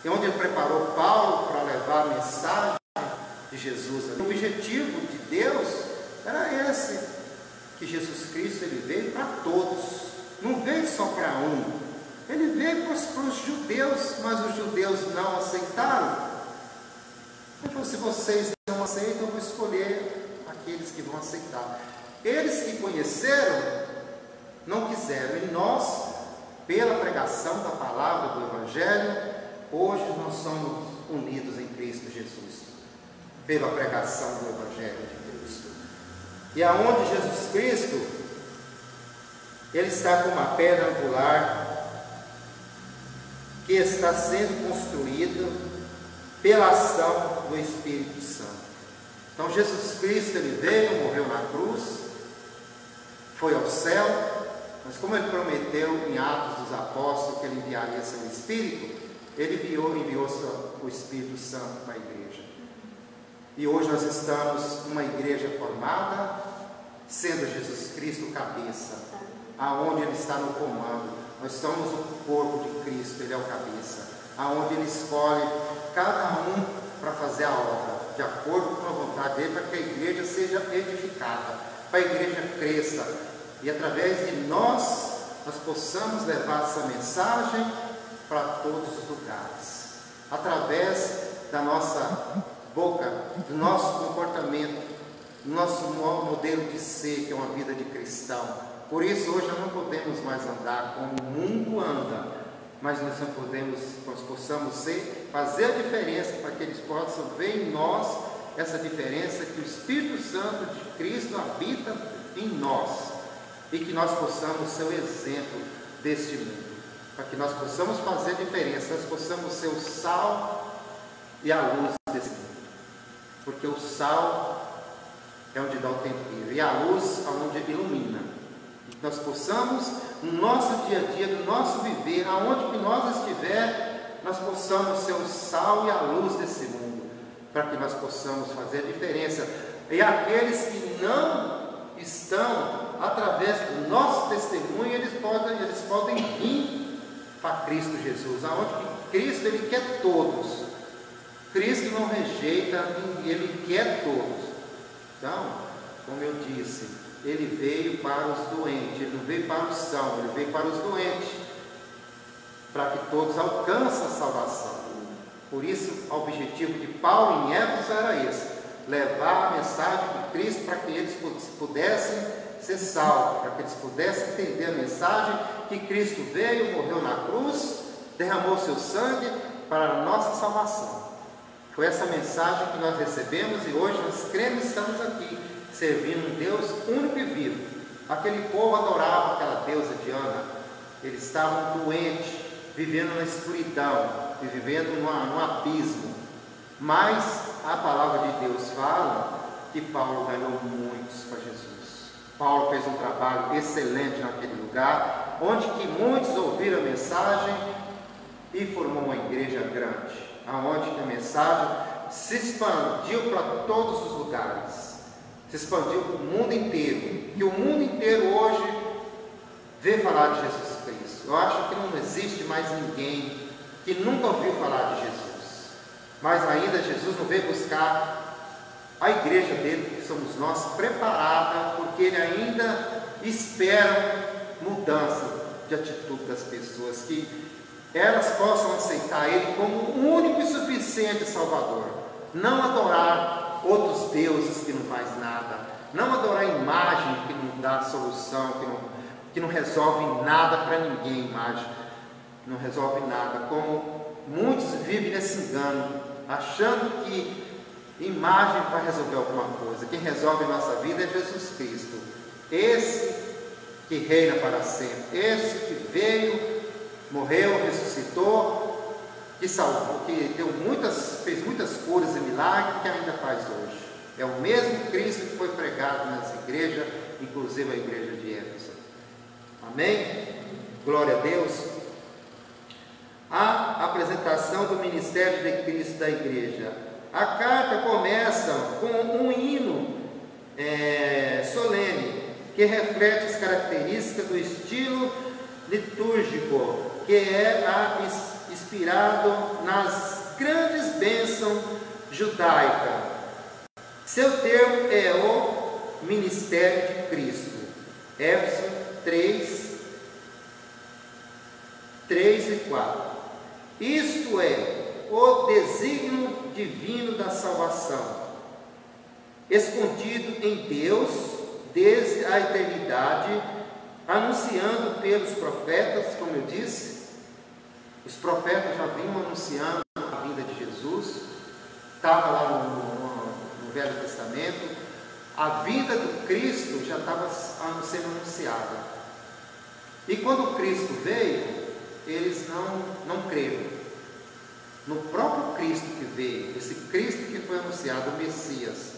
e onde ele preparou Paulo para levar a mensagem de Jesus. O objetivo de Deus era esse, que Jesus Cristo ele veio para todos, não veio só para um. Ele veio para os judeus, mas os judeus não aceitaram. Ele falou, se vocês não aceitam, eu vou escolher aqueles que vão aceitar. Eles que conheceram, não quiseram. E nós, pela pregação da palavra do Evangelho, hoje nós somos unidos em Cristo Jesus. Pela pregação do Evangelho de Cristo. E aonde Jesus Cristo, ele está com uma pedra angular, que está sendo construído pela ação do Espírito Santo. Então Jesus Cristo, ele veio, morreu na cruz, foi ao céu, mas como ele prometeu em Atos dos Apóstolos que ele enviaria seu Espírito, ele enviou o Espírito Santo para a igreja. E hoje nós estamos numa igreja formada, sendo Jesus Cristo o cabeça, aonde ele está no comando. Nós somos o corpo de Cristo, ele é o cabeça, aonde ele escolhe cada um para fazer a obra, de acordo com a vontade dele, para que a igreja seja edificada, para a igreja cresça, e através de nós possamos levar essa mensagem para todos os lugares, através da nossa boca, do nosso comportamento, do nosso modelo de ser, que é uma vida de cristão. Por isso hoje nós não podemos mais andar como o mundo anda, mas nós possamos fazer a diferença, para que eles possam ver em nós essa diferença, que o Espírito Santo de Cristo habita em nós, e que nós possamos ser o exemplo deste mundo, para que nós possamos fazer a diferença, nós possamos ser o sal e a luz desse mundo, porque o sal é onde dá o tempero, e a luz é onde ilumina. Nós possamos, no nosso dia a dia, no nosso viver, aonde que nós estiver, nós possamos ser o sal e a luz desse mundo, para que nós possamos fazer a diferença. E aqueles que não estão, através do nosso testemunho, eles podem vir para Cristo Jesus, aonde que Cristo, ele quer todos. Cristo não rejeita, ele quer todos. Então, como eu disse, ele veio para os doentes, ele não veio para os sãos, ele veio para os doentes, para que todos alcancem a salvação. Por isso, o objetivo de Paulo em Éfeso era esse, levar a mensagem de Cristo para que eles pudessem ser salvos, para que eles pudessem entender a mensagem que Cristo veio, morreu na cruz, derramou seu sangue para a nossa salvação. Foi essa mensagem que nós recebemos e hoje nós cremos e estamos aqui, servindo um Deus único e vivo. Aquele povo adorava aquela deusa Diana, eles estavam doentes, vivendo na escuridão e vivendo num abismo, mas a palavra de Deus fala que Paulo ganhou muitos para Jesus. Paulo fez um trabalho excelente naquele lugar, onde que muitos ouviram a mensagem e formou uma igreja grande, aonde que a mensagem se expandiu para todos os lugares, se expandiu para o mundo inteiro, e o mundo inteiro hoje vê falar de Jesus Cristo. Eu acho que não existe mais ninguém que nunca ouviu falar de Jesus, mas ainda Jesus não veio buscar a igreja dele, que somos nós, preparada, porque ele ainda espera mudança de atitude das pessoas, que elas possam aceitar ele como o único e suficiente Salvador, não adorar outros deuses que não faz nada, não adorar imagem que não dá solução, que não resolve nada para ninguém, imagem não resolve nada, como muitos vivem nesse engano, achando que imagem vai resolver alguma coisa. Quem resolve a nossa vida é Jesus Cristo, esse que reina para sempre, esse que veio, morreu, ressuscitou, que salvou, que fez muitas curas e milagres, que ainda faz hoje. É o mesmo Cristo que foi pregado nessa igreja, inclusive a igreja de Éfeso. Amém? Glória a Deus. A apresentação do ministério de Cristo da igreja. A carta começa com um hino solene, que reflete as características do estilo litúrgico, que é a inspirado nas grandes bênçãos judaicas. Seu termo é o ministério de Cristo. Éfeso 3 e 4. Isto é o desígnio divino da salvação, escondido em Deus desde a eternidade, anunciando pelos profetas, como eu disse. Os profetas já vinham anunciando a vinda de Jesus, estava lá no Velho Testamento, a vinda do Cristo já estava sendo anunciada. E quando Cristo veio, eles não creram no próprio Cristo que veio, esse Cristo que foi anunciado, o Messias.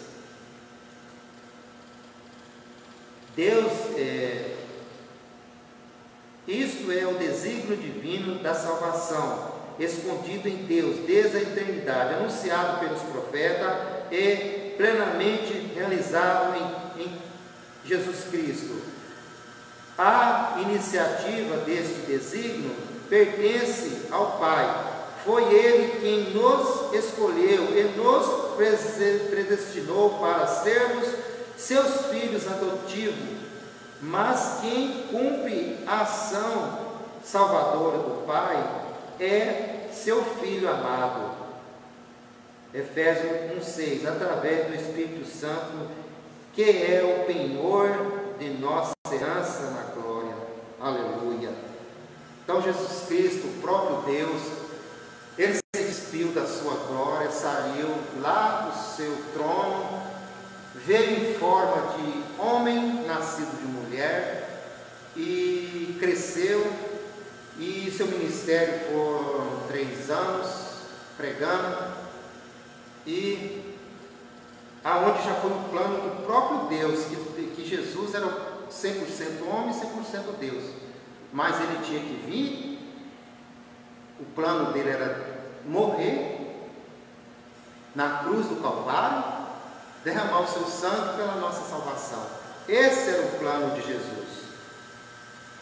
Isto é o desígnio divino da salvação, escondido em Deus desde a eternidade, anunciado pelos profetas e plenamente realizado em Jesus Cristo. A iniciativa deste desígnio pertence ao Pai. Foi Ele quem nos escolheu e nos predestinou para sermos seus filhos adotivos, mas quem cumpre a ação salvadora do Pai é seu Filho amado. Efésios 1,6, através do Espírito Santo, que é o penhor de nossa herança na glória. Aleluia. Então Jesus Cristo, o próprio Deus, Ele se despiu da sua glória, saiu lá do seu trono, veio em forma de homem nascido de mulher e cresceu, e seu ministério foram 3 anos pregando, e aonde já foi um plano do próprio Deus, que Jesus era 100% homem e 100% Deus, mas ele tinha que vir. O plano dele era morrer na cruz do Calvário, derramar o seu sangue pela nossa salvação. Esse era o plano de Jesus.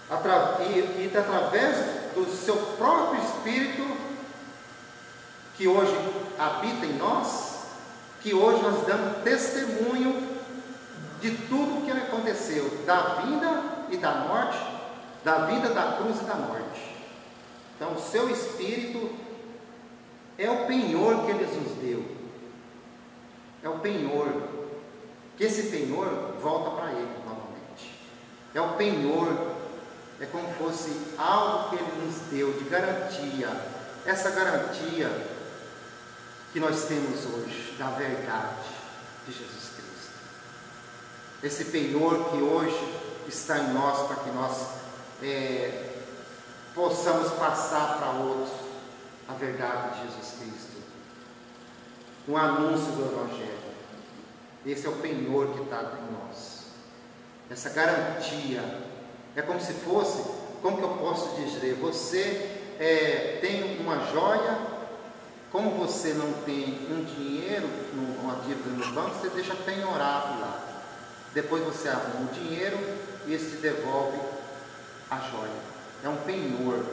E através do seu próprio Espírito, que hoje habita em nós, que hoje nós damos testemunho de tudo o que aconteceu, da vida e da morte, da vida, da cruz e da morte. Então o seu Espírito é o penhor que Ele nos deu. É o penhor, que esse penhor volta para Ele novamente. É o penhor, é como fosse algo que Ele nos deu de garantia. Essa garantia que nós temos hoje, da verdade de Jesus Cristo. Esse penhor que hoje está em nós, para que nós possamos passar para outros a verdade de Jesus Cristo. Um anúncio do Evangelho. Esse é o penhor que está em nós. Essa garantia. É como se fosse, como que eu posso dizer? Você tem uma joia. Como você não tem um dinheiro, uma dívida no banco, você deixa penhorado lá. Depois você arruma o dinheiro e esse te devolve a joia. É um penhor.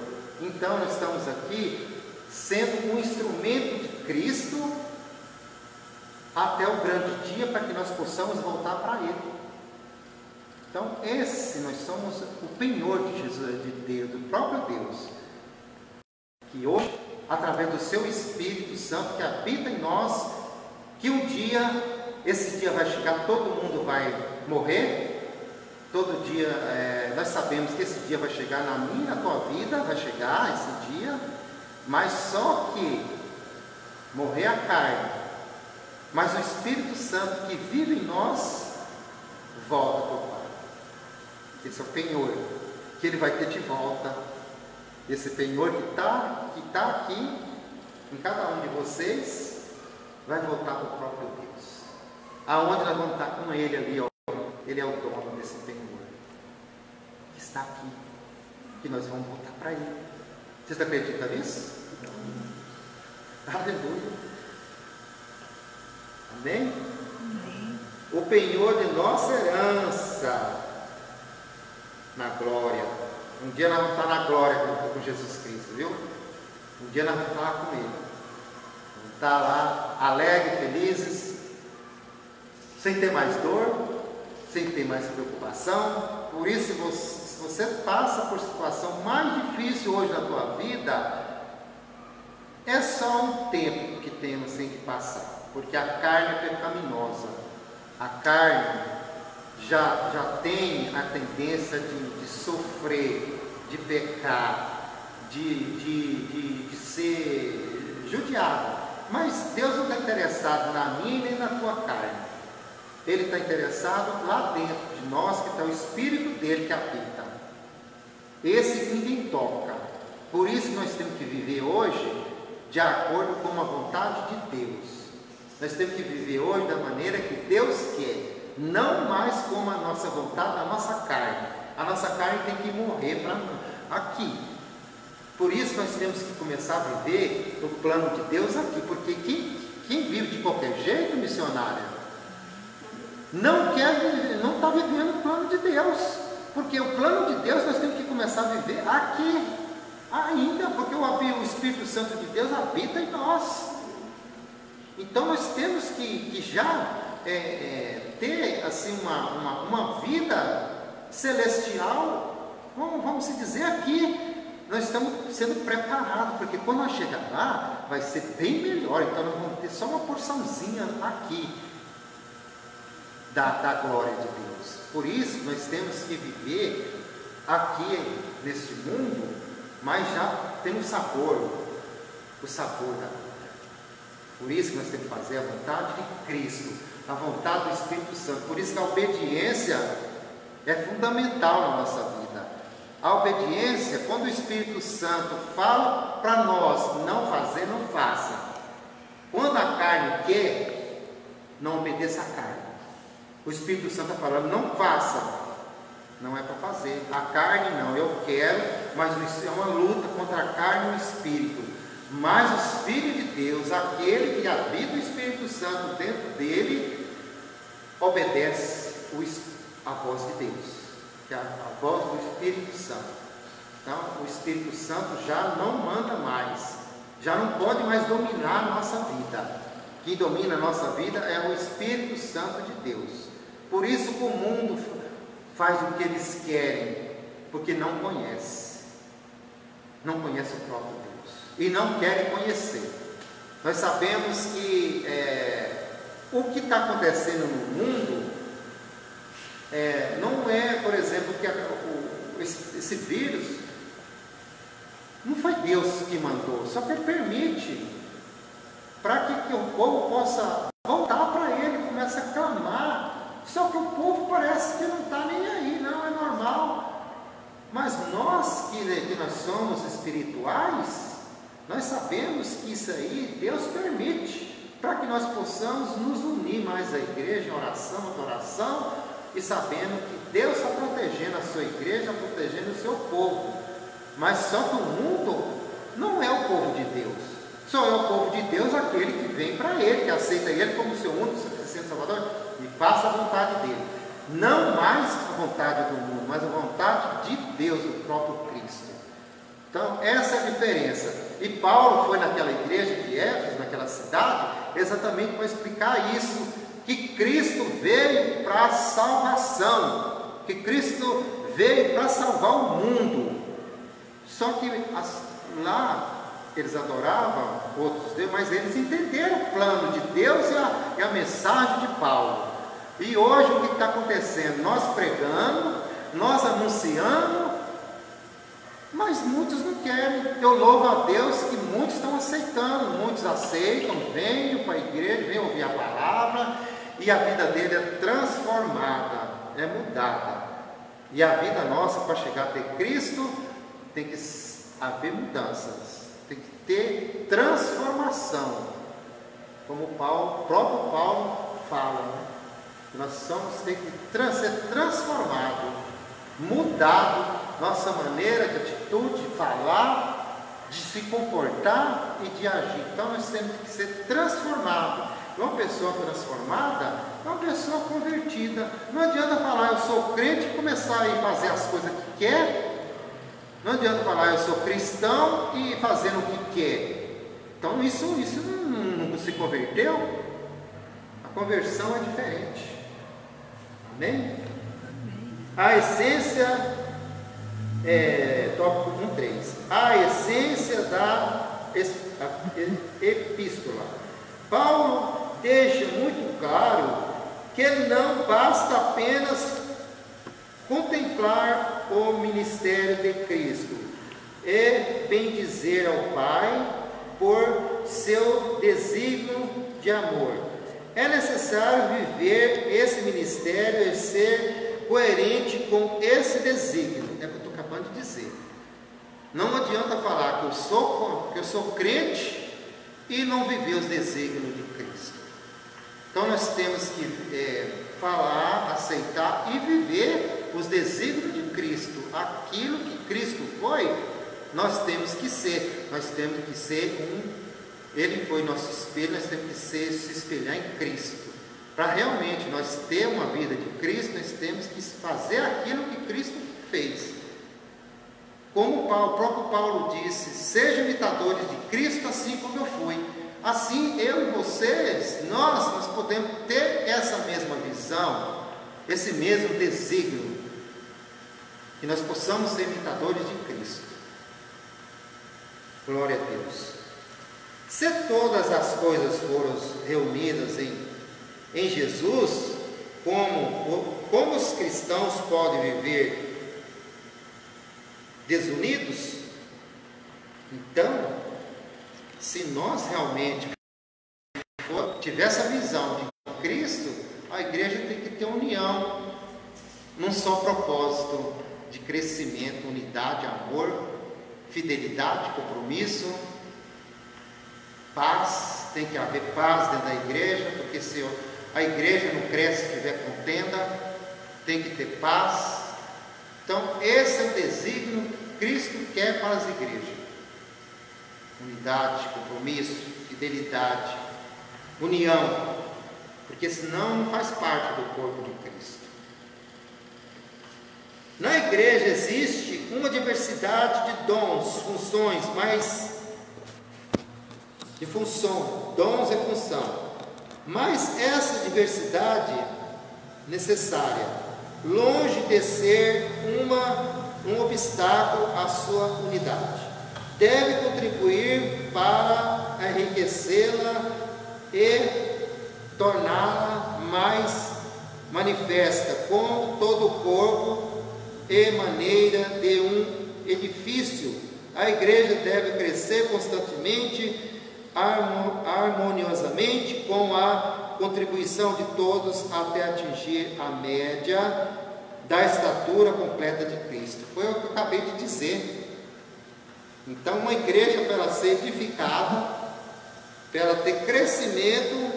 Então nós estamos aqui sendo um instrumento de Cristo até o grande dia, para que nós possamos voltar para Ele. Então nós somos o penhor de Jesus, de Deus, do próprio Deus, que hoje, através do seu Espírito Santo que habita em nós, que um dia, esse dia vai chegar, todo mundo vai morrer, todo dia, nós sabemos que esse dia vai chegar na minha, na tua vida, vai chegar esse dia, mas só que morrer a carne, mas o Espírito Santo que vive em nós, volta para o Pai. Esse é o penhor, que Ele vai ter de volta. Esse penhor que está aqui, em cada um de vocês, vai voltar para o próprio Deus. Aonde nós vamos estar com Ele ali, ó. Ele é o dono desse penhor, que está aqui, que nós vamos voltar para Ele. Vocês acreditam nisso? Aleluia. Amém? Amém? O penhor de nossa herança na glória. Um dia nós vamos estar na glória com Jesus Cristo, viu? Um dia nós vamos estar com Ele. Vamos estar lá, alegres, felizes, sem ter mais dor, sem ter mais preocupação. Por isso, se você passa por situação mais difícil hoje na tua vida, é só um tempo que temos que passar, porque a carne é pecaminosa. A carne já tem a tendência de sofrer, de pecar, de ser judiada. Mas Deus não está interessado na minha nem na tua carne. Ele está interessado lá dentro de nós, que está o Espírito dele que habita. Esse que ninguém toca. Por isso que nós temos que viver hoje de acordo com a vontade de Deus. Nós temos que viver hoje da maneira que Deus quer, não mais como a nossa vontade, a nossa carne. A nossa carne tem que morrer aqui. Por isso nós temos que começar a viver o plano de Deus aqui, porque quem vive de qualquer jeito, missionária, não está vivendo o plano de Deus, porque o plano de Deus nós temos que começar a viver aqui ainda, porque o Espírito Santo de Deus habita em nós. Então nós temos que já ter assim uma vida celestial, vamos se dizer aqui. Nós estamos sendo preparados, porque quando nós chegar lá, vai ser bem melhor. Então nós vamos ter só uma porçãozinha aqui da glória de Deus. Por isso nós temos que viver aqui neste mundo, mas já temos o sabor da glória. Por isso que nós temos que fazer a vontade de Cristo, a vontade do Espírito Santo. Por isso que a obediência é fundamental na nossa vida. A obediência, quando o Espírito Santo fala para nós não fazer, não faça. Quando a carne quer, não obedeça a carne. O Espírito Santo está falando, não faça. Não é para fazer. A carne não, eu quero, mas é uma luta contra a carne e o Espírito. Mas o Filho de Deus, aquele que habita o Espírito Santo dentro dele, obedece a voz de Deus, que é a voz do Espírito Santo. Então, o Espírito Santo já não manda mais, já não pode mais dominar a nossa vida. Quem domina a nossa vida é o Espírito Santo de Deus. Por isso que o mundo faz o que eles querem, porque não conhece o próprio Deus e não querem conhecer. Nós sabemos que o que está acontecendo no mundo não é, por exemplo, que esse vírus não foi Deus que mandou, só que Ele permite para que o povo possa voltar para Ele, comece a clamar. Só que o povo parece que não está nem aí, não, é normal. Mas nós que nós somos espirituais, nós sabemos que isso aí Deus permite, para que nós possamos nos unir mais à igreja, em oração, adoração, e sabendo que Deus está protegendo a sua igreja, protegendo o seu povo. Mas só que o mundo não é o povo de Deus. Só é o povo de Deus aquele que vem para Ele, que aceita Ele como seu único, suficiente Salvador, e faça a vontade dEle. Não mais a vontade do mundo, mas a vontade de Deus, do próprio Cristo. Então, essa é a diferença. E Paulo foi naquela igreja de Éfeso, naquela cidade, exatamente para explicar isso, que Cristo veio para a salvação, que Cristo veio para salvar o mundo. Só que lá eles adoravam outros deuses, mas eles entenderam o plano de Deus e a mensagem de Paulo. E hoje o que está acontecendo? Nós pregando, nós anunciando, mas muitos não querem. Eu louvo a Deus que muitos estão aceitando, muitos aceitam, vêm para a igreja, vêm ouvir a palavra, e a vida dele é transformada, é mudada. E a vida nossa, para chegar a ter Cristo, tem que haver mudanças, tem que ter transformação, como o próprio Paulo fala, né? Nós tem que ser transformado, mudado, nossa maneira de atitude, de falar, de se comportar e de agir. Então nós temos que ser transformados. Uma pessoa transformada é uma pessoa convertida. Não adianta falar eu sou crente e começar a fazer as coisas que quer, Não adianta falar eu sou cristão e fazendo o que quer. Então isso não se converteu. A conversão é diferente. Amém? A essência, tópico 1.3. A essência da epístola. Paulo deixa muito claro que não basta apenas contemplar o ministério de Cristo e bendizer ao Pai por seu desígnio de amor. É necessário viver esse ministério e ser coerente com esse desígnio. É o que eu estou acabando de dizer. Não adianta falar que eu sou crente e não viver os desígnios de Cristo. Então nós temos que falar, aceitar e viver os desígnios de Cristo. Aquilo que Cristo foi, nós temos que ser. Nós temos que ser Ele foi nosso espelho, nós temos que se espelhar em Cristo. Para realmente nós ter uma vida de Cristo, nós temos que fazer aquilo que Cristo fez. Como o próprio Paulo disse, sejam imitadores de Cristo assim como eu fui. Assim eu e vocês, nós podemos ter essa mesma visão, esse mesmo desígnio, que nós possamos ser imitadores de Cristo. Glória a Deus. Se todas as coisas foram reunidas em Jesus, como os cristãos podem viver desunidos? Então, se nós realmente tiver essa visão de Cristo, a igreja tem que ter união, num só propósito de crescimento, unidade, amor, fidelidade, compromisso, paz. Tem que haver paz dentro da igreja, porque se a igreja não cresce se tiver contenda, tem que ter paz. Então esse é o desígnio que Cristo quer para as igrejas: unidade, compromisso, fidelidade, união, porque senão não faz parte do corpo de Cristo. Na igreja existe uma diversidade de dons, funções, dons e função, mas essa diversidade necessária, longe de ser um obstáculo à sua unidade, deve contribuir para enriquecê-la e torná-la mais manifesta como todo o corpo e maneira de um edifício. A igreja deve crescer constantemente, harmoniosamente, com a contribuição de todos até atingir a média da estatura completa de Cristo. Foi o que eu acabei de dizer. Então uma igreja, para ela ser edificada, para ela ter crescimento,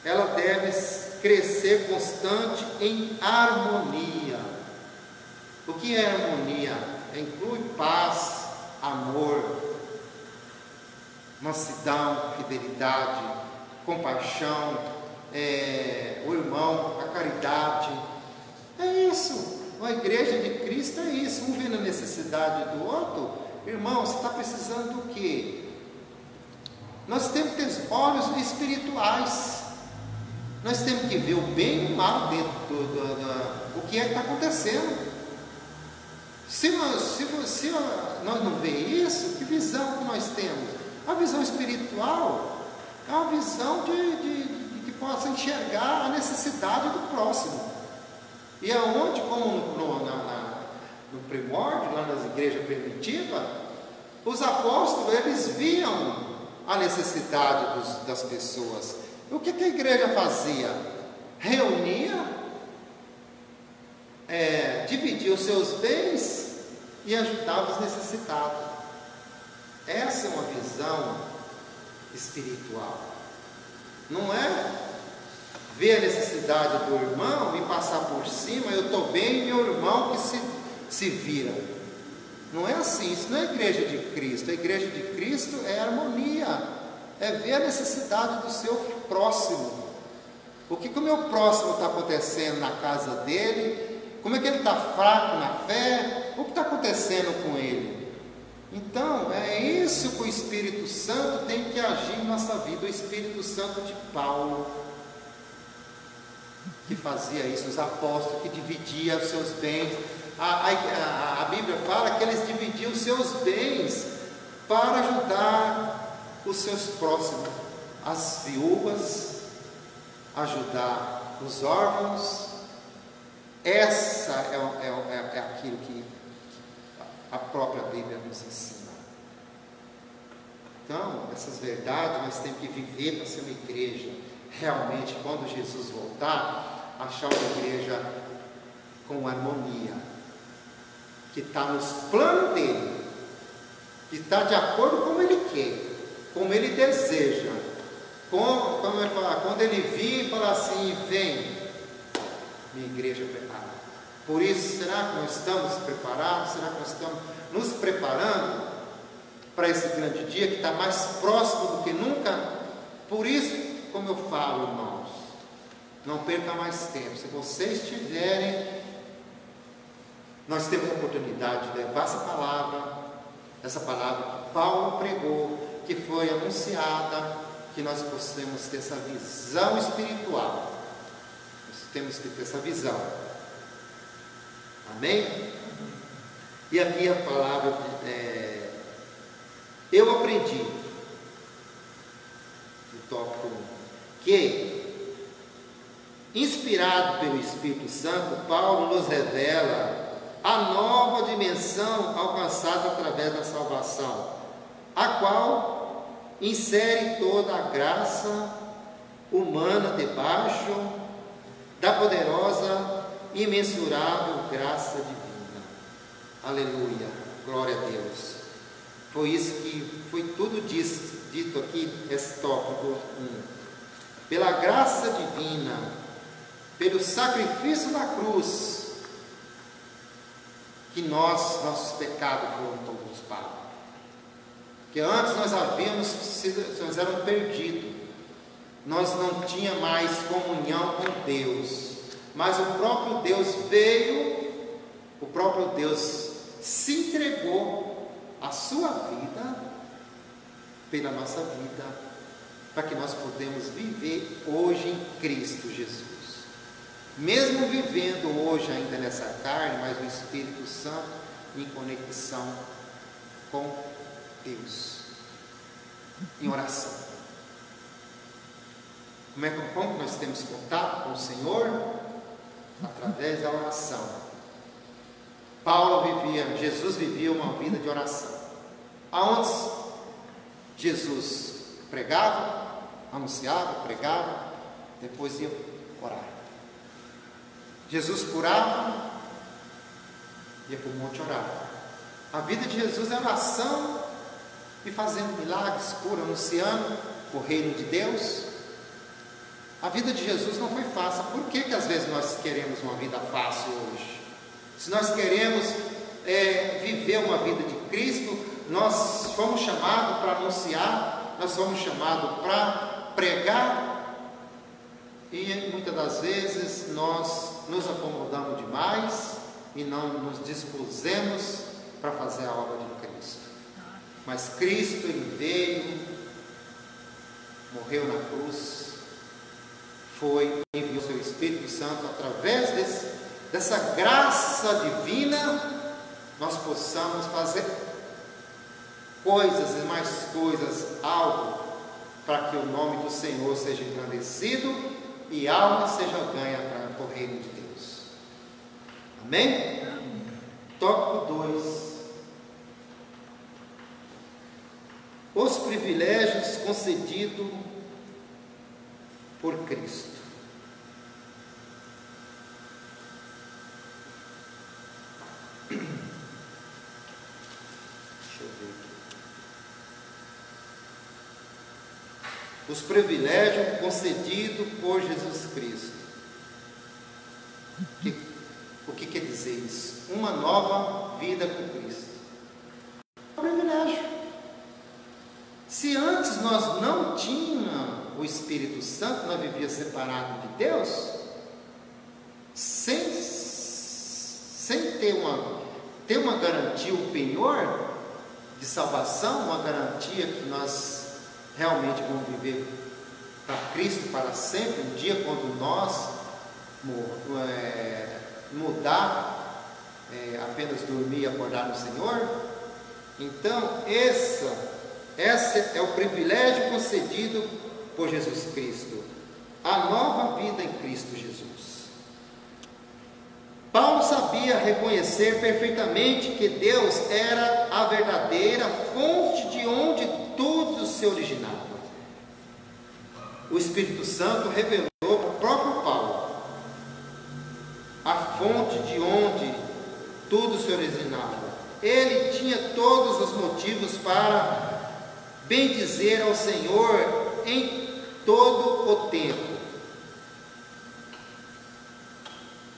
ela deve crescer constante em harmonia. O que é harmonia? Inclui paz, amor, mansidão, fidelidade, compaixão, o irmão, a caridade. É isso. A igreja de Cristo é isso. Um vendo a necessidade do outro. Irmão, você está precisando do quê? Nós temos que ter olhos espirituais. Nós temos que ver o bem e o mal dentro do que é que está acontecendo. Se nós não vemos isso, que visão que nós temos? A visão espiritual é uma visão de que possa enxergar a necessidade do próximo. E aonde, como no primórdio, lá nas igrejas primitivas, os apóstolos, eles viam a necessidade das pessoas. O que a igreja fazia? Reunia, dividia os seus bens e ajudava os necessitados. Essa é uma visão espiritual. Não é ver a necessidade do irmão e passar por cima, eu estou bem, meu irmão que se vira. Não é assim, isso não é a igreja de Cristo. A igreja de Cristo é harmonia, é ver a necessidade do seu próximo. O que o meu próximo está acontecendo na casa dele, Como é que ele está fraco na fé? O que está acontecendo com ele? Então, é isso que o Espírito Santo tem que agir em nossa vida. O Espírito Santo de Paulo, que fazia isso, os apóstolos, que dividia os seus bens. A Bíblia fala que eles dividiam os seus bens para ajudar os seus próximos, as viúvas, ajudar os órfãos. Essa é aquilo que a própria Bíblia nos ensina. Então, essas verdades nós temos que viver para ser uma igreja realmente, quando Jesus voltar, achar uma igreja com harmonia, que está nos planos dele, que está de acordo com como ele quer, como ele deseja. Como ele fala, quando ele vir e falar assim, vem, minha igreja preparada. Por isso, será que nós estamos preparados? Será que nós estamos nos preparando para esse grande dia que está mais próximo do que nunca? Por isso, como eu falo, irmãos, não perca mais tempo. Se vocês tiverem, nós temos a oportunidade de levar essa palavra que Paulo pregou, que foi anunciada, que nós possamos ter essa visão espiritual. Nós temos que ter essa visão. Amém? E aqui a palavra, eu aprendi, no tópico 1, que, inspirado pelo Espírito Santo, Paulo nos revela a nova dimensão alcançada através da salvação, a qual insere toda a graça humana debaixo da poderosa e imensurável graça divina. Aleluia, glória a Deus. Foi isso que foi tudo dito aqui, esse tópico 1. Pela graça divina, pelo sacrifício da cruz, que nossos pecados foram todos pagos. Que antes nós éramos perdidos, nós não tínhamos mais comunhão com Deus, mas o próprio Deus veio, o próprio Deus se entregou a sua vida pela nossa vida, para que nós podemos viver hoje em Cristo Jesus. Mesmo vivendo hoje ainda nessa carne, mas o Espírito Santo em conexão com Deus, em oração. Como nós temos contato com o Senhor? Através da oração. Jesus vivia uma vida de oração. Aonde Jesus pregava, anunciava, pregava, depois ia orar. Jesus curava, ia para o monte orar. A vida de Jesus é oração e fazendo milagres, cura, anunciando o reino de Deus. A vida de Jesus não foi fácil. Por que às vezes nós queremos uma vida fácil hoje? Se nós queremos viver uma vida de Cristo, nós fomos chamados para anunciar, nós fomos chamados para pregar, e muitas das vezes nós nos acomodamos demais e não nos dispusemos para fazer a obra de Cristo. Mas Cristo, Ele veio, morreu na cruz, enviou seu Espírito Santo, através dessa graça divina, nós possamos fazer coisas e mais coisas, algo, para que o nome do Senhor seja engrandecido e alma seja ganha para o reino de Deus. Amém? Tópico 2. Os privilégios concedidos por Cristo. Deixa eu ver aqui. Os privilégios concedidos por Jesus Cristo. O que quer dizer isso? Uma nova vida com Cristo. É um privilégio. Se antes nós não tínhamos o Espírito Santo, nós vivíamos separados de Deus, sem ter uma garantia, um penhor de salvação, uma garantia que nós realmente vamos viver para Cristo para sempre, um dia quando nós mudar, apenas dormir e acordar no Senhor. Então, esse é o privilégio concedido por Jesus Cristo, a nova vida em Cristo Jesus. Paulo sabia reconhecer perfeitamente que Deus era a verdadeira fonte de onde tudo se originava. O Espírito Santo revelou para o próprio Paulo a fonte de onde tudo se originava. Ele tinha todos os motivos para bendizer ao Senhor em todo o tempo.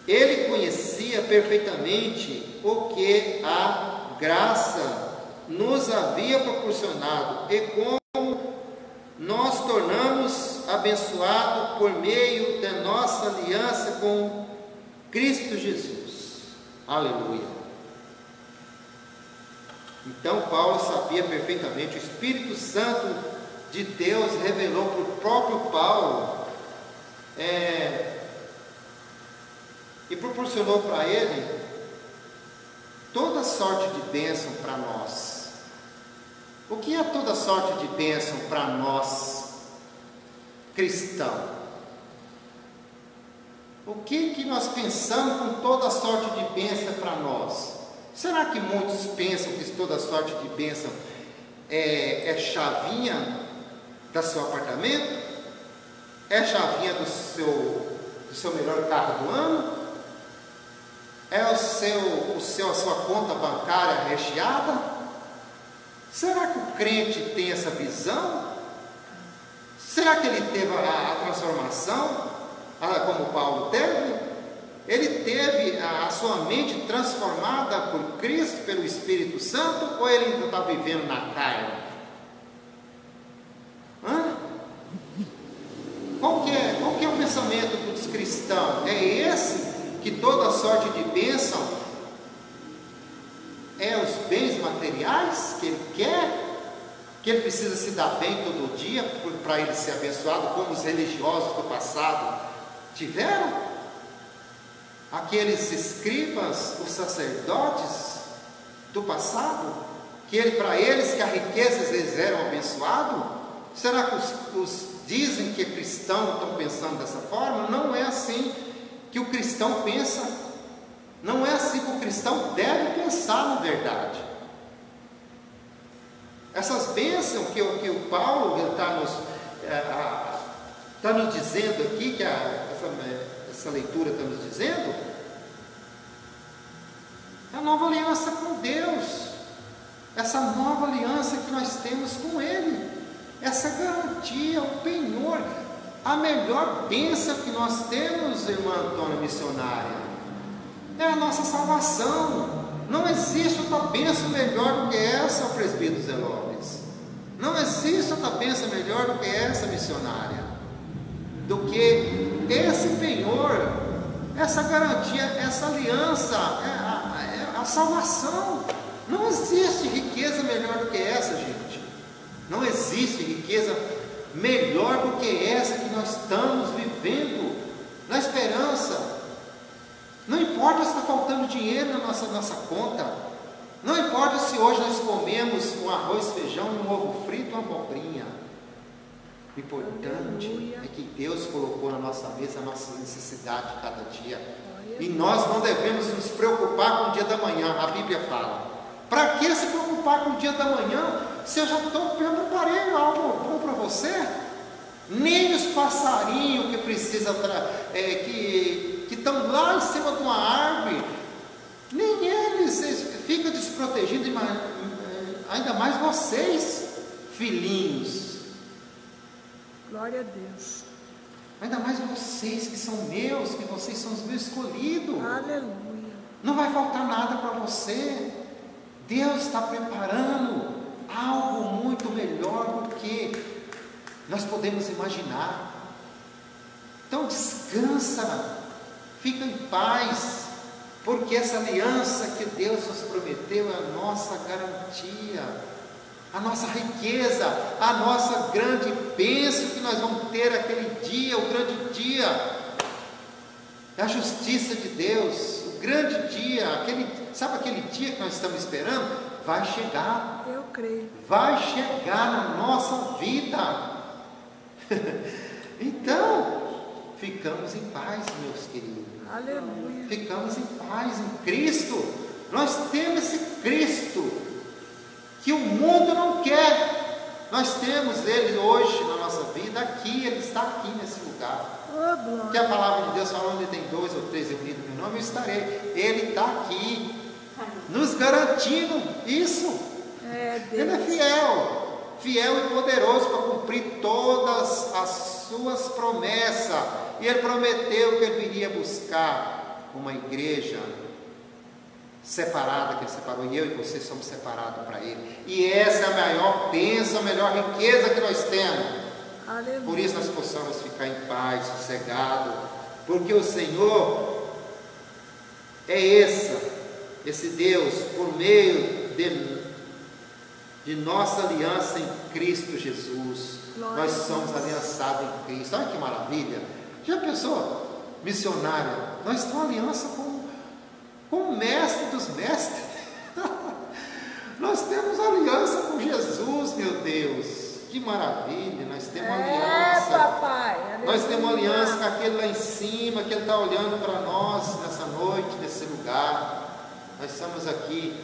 Ele conhecia perfeitamente o que a graça nos havia proporcionado e como nós tornamos abençoados por meio da nossa aliança com Cristo Jesus. Aleluia. Então Paulo sabia perfeitamente, o Espírito Santo de Deus revelou para o próprio Paulo e proporcionou para ele toda sorte de bênção para nós. O que é toda sorte de bênção para nós cristãos? O que nós pensamos com toda sorte de bênção para nós? Será que muitos pensam que toda sorte de bênção é chavinha do seu apartamento? É chavinha do seu melhor carro do ano? É a sua conta bancária recheada? Será que o crente tem essa visão? Será que ele teve a transformação, como Paulo teve? Ele teve a sua mente transformada por Cristo, pelo Espírito Santo, ou ele ainda está vivendo na carne? Qual que é o pensamento dos cristãos? É esse? Que toda sorte de bênção é os bens materiais que ele quer, que ele precisa se dar bem todo dia para ele ser abençoado, como os religiosos do passado tiveram? Aqueles escribas, os sacerdotes do passado, para eles que a riqueza eles eram abençoados? Será que os dizem que cristãos estão pensando dessa forma? Não é assim que o cristão pensa, não é assim que o cristão deve pensar, na verdade. Essas bênçãos que o Paulo está nos dizendo aqui, que essa leitura está nos dizendo, é a nova aliança com Deus, essa nova aliança que nós temos com Ele, essa garantia, o penhor, a melhor bênção que nós temos, irmã Antônia missionária, é a nossa salvação. Não existe outra bênção melhor do que essa, presbítero Zé Lopes. Não existe outra bênção melhor do que essa, missionária, do que esse penhor, essa garantia, essa aliança, a salvação. Não existe riqueza melhor do que essa, gente. Não existe riqueza melhor do que essa que nós estamos vivendo, na esperança. Não importa se está faltando dinheiro na nossa conta, não importa se hoje nós comemos um arroz, feijão, um ovo frito, uma abobrinha. O importante é que Deus colocou na nossa mesa a nossa necessidade de cada dia, e nós não devemos nos preocupar com o dia da manhã. A Bíblia fala: para que se preocupar com o dia da manhã, se eu preparei algo bom para você? Nem os passarinhos que precisam, que estão lá em cima de uma árvore, nem eles ficam desprotegidos, ainda mais vocês, filhinhos. Glória a Deus. Ainda mais vocês que são meus, que vocês são os meus escolhidos. Aleluia. Não vai faltar nada para você. Deus está preparando algo muito melhor do que nós podemos imaginar. Então descansa, fica em paz, porque essa aliança que Deus nos prometeu é a nossa garantia, a nossa riqueza, a nossa grande bênção que nós vamos ter aquele dia, o grande dia, a justiça de Deus, o grande dia, sabe aquele dia que nós estamos esperando? Vai chegar. Eu creio. Vai chegar na nossa vida. Então, ficamos em paz, meus queridos. Aleluia. Ficamos em paz em Cristo. Nós temos esse Cristo que o mundo não quer. Nós temos Ele hoje na nossa vida, aqui, Ele está aqui nesse lugar. Oh, Que a palavra de Deus fala, onde tem 2 ou 3 reunidos no meu nome, eu estarei. Ele está aqui, nos garantindo isso. Ele é fiel e poderoso para cumprir todas as suas promessas. E Ele prometeu que Ele viria buscar uma igreja separada, que Ele separou, e eu e você somos separados para Ele. E essa é a maior bênção, a melhor riqueza que nós temos. Aleluia. Por isso nós possamos ficar em paz, sossegado, porque o Senhor é esse Deus, por meio de nossa aliança em Cristo Jesus. Glória Nós somos aliançados em Cristo. Olha que maravilha! Já pensou? Missionária, nós temos aliança com o mestre dos mestres. Nós temos aliança com Jesus, meu Deus. Que maravilha, nós temos aliança. Papai. Nós temos aliança com aquele lá em cima, que Ele está olhando para nós nessa noite, nesse lugar. Nós estamos aqui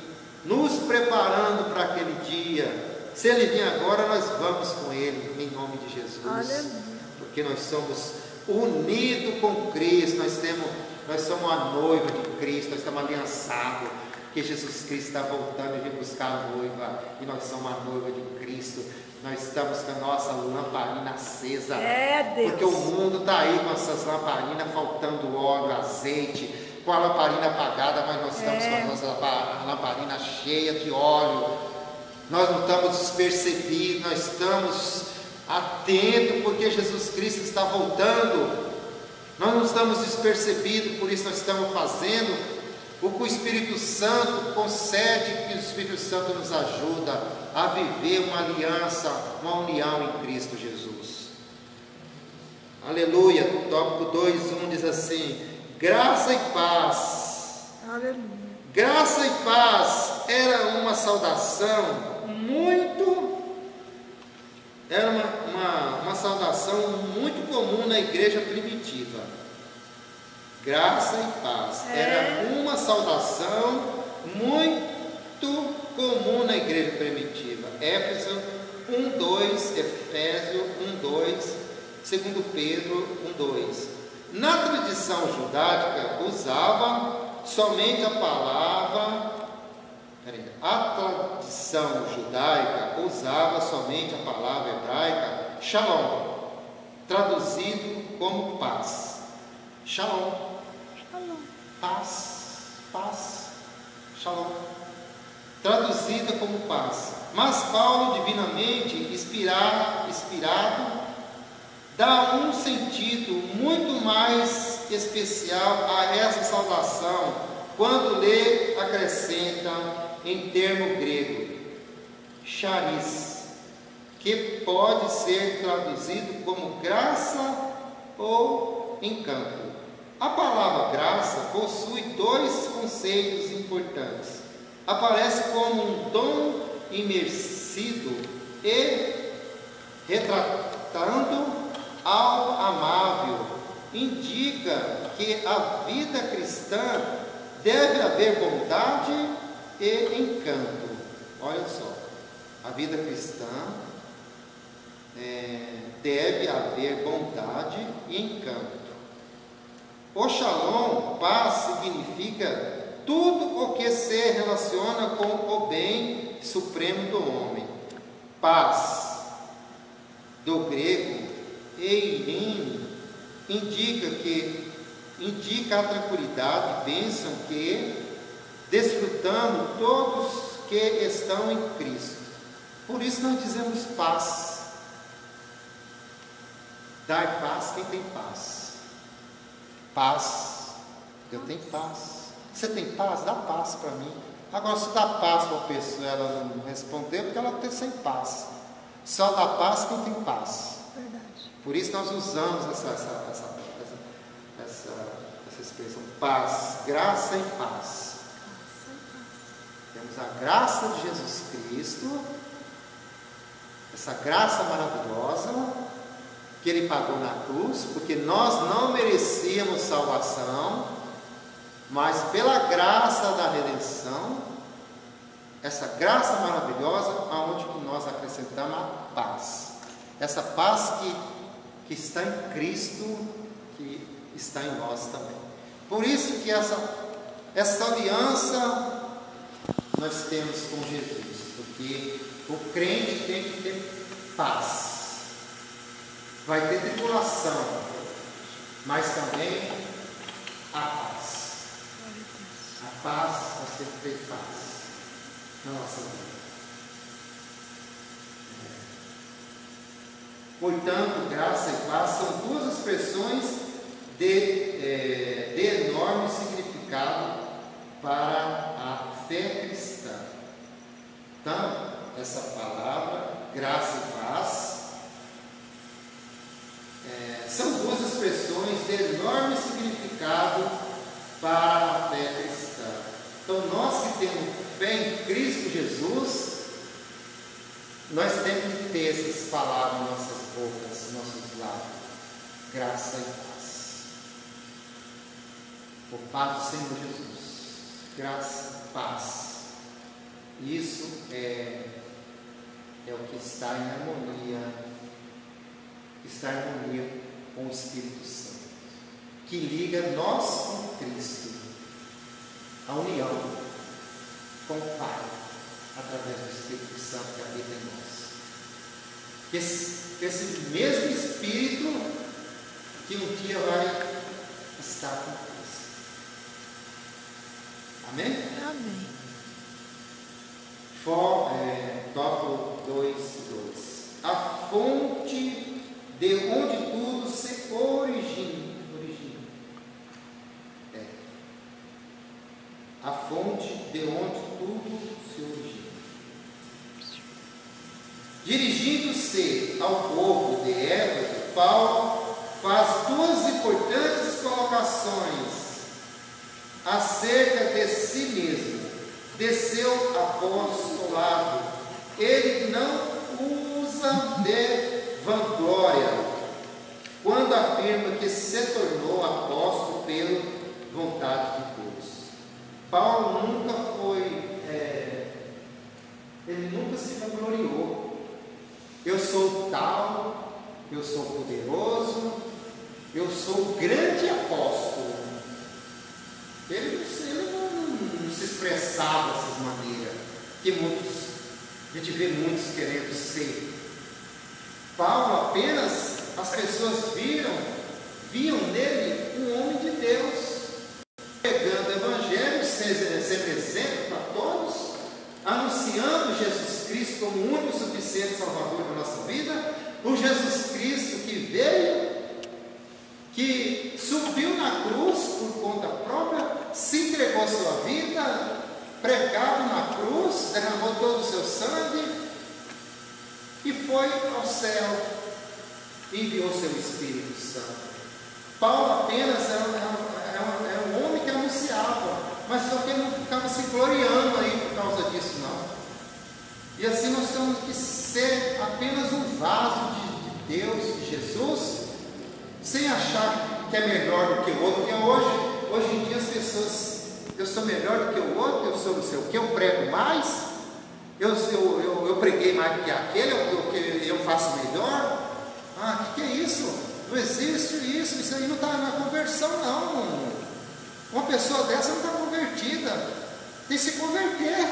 nos preparando para aquele dia. Se Ele vir agora, nós vamos com Ele, em nome de Jesus. Aleluia. Porque nós somos unidos com Cristo, nós somos a noiva de Cristo, nós estamos aliançados, que Jesus Cristo está voltando e vem buscar a noiva, e nós somos a noiva de Cristo. Nós estamos com a nossa lamparina acesa, Deus. porque o mundo está aí com essas lamparinas, faltando óleo, azeite, com a lamparina apagada, mas nós estamos com a nossa lamparina cheia de óleo. Nós não estamos despercebidos, nós estamos atentos, porque Jesus Cristo está voltando. Nós não estamos despercebidos, por isso nós estamos fazendo o que o Espírito Santo concede, que o Espírito Santo nos ajuda a viver uma aliança, uma união em Cristo Jesus. Aleluia. Tópico 2:1 diz assim: graça e paz. Aleluia. Graça e paz era uma saudação uma saudação muito comum na igreja primitiva. Graça e paz era uma saudação muito comum na igreja primitiva. Éfeso 1:2, Efésio 1:2, 2 Pedro 1:2. Na tradição judaica usava somente a palavra. A tradição judaica usava somente a palavra hebraica shalom, traduzido como paz. Shalom. Paz, shalom, traduzida como paz. Mas Paulo, divinamente inspirado, dá um sentido muito mais especial a essa saudação, quando lhe acrescenta em termo grego, charis, que pode ser traduzido como graça ou encanto. A palavra graça possui 2 conceitos importantes. Aparece como um dom imerecido e retratando algo amável. Indica que a vida cristã deve haver bondade e encanto. Olha só, a vida cristã deve haver bondade e encanto. O shalom, paz, significa tudo o que se relaciona com o bem supremo do homem. Paz, do grego eirene, indica a tranquilidade e bênção que desfrutamos todos que estão em Cristo. Por isso nós dizemos paz. Dar paz quem tem paz. Paz, eu tenho paz. Você tem paz? Dá paz para mim. Agora, se dá paz para a pessoa, ela não responder, porque ela está sem paz. Só dá paz quem tem paz. Verdade. Por isso nós usamos essa expressão, paz, graça e paz. Temos a graça de Jesus Cristo, essa graça maravilhosa, que Ele pagou na cruz, porque nós não merecíamos salvação, mas pela graça da redenção, essa graça maravilhosa, aonde que nós acrescentamos a paz. Essa paz que está em Cristo, que está em nós também. Por isso que essa aliança nós temos com Jesus, porque o crente tem que ter paz. Vai ter tribulação, mas também a paz. A paz, nós temos que ter paz na nossa vida. Portanto, graça e paz são duas expressões de enorme significado para a fé cristã. Então, essa palavra, graça e paz, são duas expressões de enorme significado para a fé cristã. Então, nós que temos fé em Cristo Jesus, nós temos que ter essas palavras em nossas bocas, em nossos lábios. Graça e paz. O paz do Senhor Jesus. Graça e paz. Isso é o que está em harmonia. Está em harmonia com o Espírito Santo, que liga nós com Cristo, a união com o Pai, através do Espírito Santo que habita em nós. Esse mesmo Espírito que um dia vai estar com Cristo. Amém? Amém. Tópico 2. A fonte de onde tudo se origina. A fonte de onde tudo se origina. Dirigindo-se ao povo de Éfeso, Paulo faz duas importantes colocações acerca de si mesmo, de seu apostolado. Ele não usa de vanglória quando afirma que se tornou apóstolo pela vontade de Deus. Paulo nunca ele nunca se vangloriou. Eu sou tal, eu sou poderoso, eu sou o grande apóstolo. Ele não se expressava dessas maneiras, que a gente vê muitos querendo ser. Paulo apenas, as pessoas viam nele um homem de Deus, pregando o Evangelho, sendo exemplo para todos, anunciando Jesus Cristo como o único e suficiente Salvador da nossa vida, o Jesus Cristo que veio, que subiu na cruz por conta própria, se entregou a sua vida, pregado na cruz, derramou todo o seu sangue e foi ao céu, enviou seu Espírito Santo. Paulo apenas era um homem que anunciava, mas só que ele não ficava se gloriando aí por causa disso, não. E assim nós temos que ser apenas um vaso de Deus, de Jesus, sem achar que é melhor do que o outro, porque hoje em dia as pessoas, eu sou melhor do que o outro, eu sou não sei o que, eu prego mais, eu preguei mais do que aquele, eu faço melhor. O que é isso? Não existe isso aí não está na conversão, não. Uma pessoa dessa não está convertida, tem que se converter.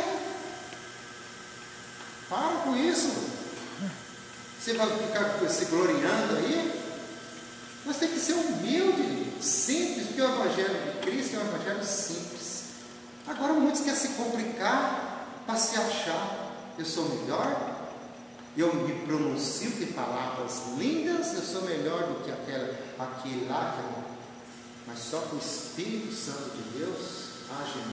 Para com isso. Você vai ficar se gloriando aí? Nós temos que ser humilde, simples, porque o Evangelho de Cristo é um Evangelho simples. Agora muitos querem se complicar para se achar. Eu sou melhor, eu me pronuncio, tem palavras lindas, eu sou melhor do que aquele lá, mas só com o Espírito Santo de Deus Age em